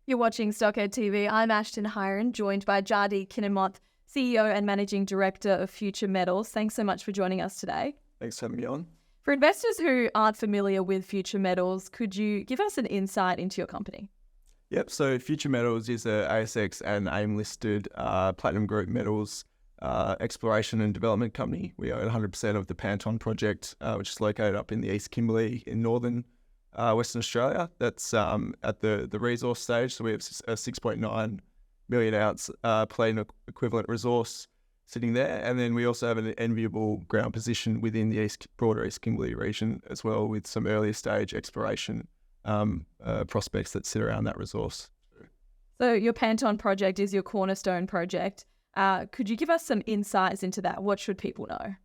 You're watching Stockhead TV. I'm Ashton Hiron, joined by Jardee Kininmonth, CEO and Managing Director of Future Metals. Thanks so much for joining us today. Thanks for having me on. For investors who aren't familiar with Future Metals, could you give us an insight into your company? Yep, so Future Metals is a ASX and AIM-listed platinum group metals exploration and development company. We own 100% of the Panton project, which is located up in the East Kimberley in northern Western Australia. That's at the resource stage, so we have a 6.9 million ounce palladium equivalent resource sitting there, and then we also have an enviable ground position within the broader East Kimberley region as well, with some earlier stage exploration prospects that sit around that resource. So your Panton project is your cornerstone project. Could you give us some insights into that? What should people know?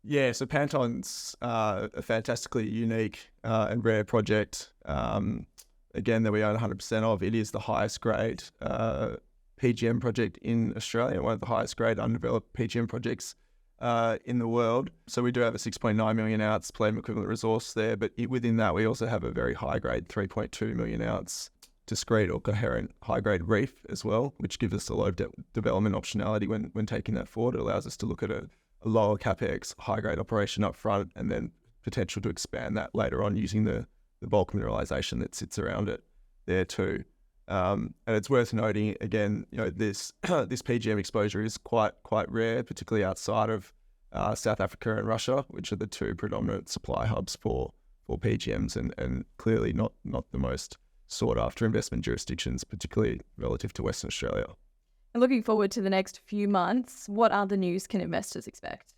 Yeah, so Panton's a fantastically unique and rare project, again, that we own 100% of. It is the highest grade PGM project in Australia, one of the highest grade undeveloped PGM projects in the world. So we do have a 6.9 million ounce palladium equivalent resource there, but within that we also have a very high grade 3.2 million ounce discrete or coherent high grade reef as well, which gives us a lot of development optionality when taking that forward. It allows us to look at a lower capex high grade operation up front, and then potential to expand that later on using the bulk mineralization that sits around it there too. And it's worth noting again, this this PGM exposure is quite rare, particularly outside of South Africa and Russia, which are the two predominant supply hubs for PGMs, and clearly not the most sought after investment jurisdictions, particularly relative to Western Australia. And looking forward to the next few months, what other news can investors expect?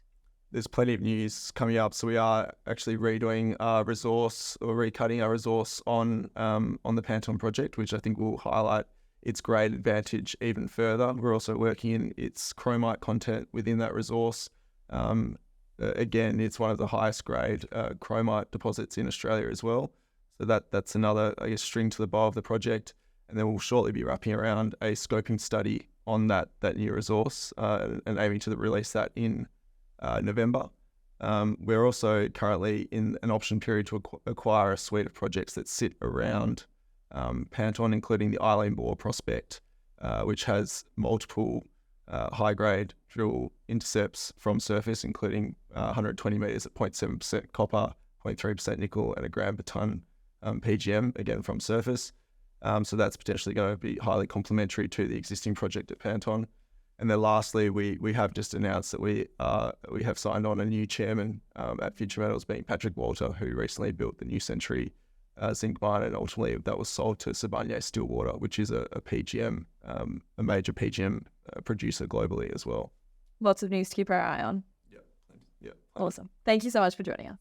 There's plenty of news coming up. So we are actually redoing our resource, or recutting our resource on the Panton project, which I think will highlight its grade advantage even further. We're also working in its chromite content within that resource. Again, it's one of the highest grade chromite deposits in Australia as well. So that's another, string to the bow of the project. And then we'll shortly be wrapping around a scoping study on that new resource and aiming to release that in November. We're also currently in an option period to acquire a suite of projects that sit around Panton, including the Eileen Bore prospect, which has multiple high-grade drill intercepts from surface, including 120 metres at 0.7% copper, 0.3% nickel, and a gram per tonne PGM, again from surface. So that's potentially going to be highly complementary to the existing project at Panton. And then lastly, we have just announced that we have signed on a new chairman at Future Metals, being Patrick Walter, who recently built the New Century zinc mine, and ultimately that was sold to Sibanye-Stillwater, which is a PGM, a major PGM producer globally as well. Lots of news to keep our eye on. Yeah. Awesome. Thank you so much for joining us.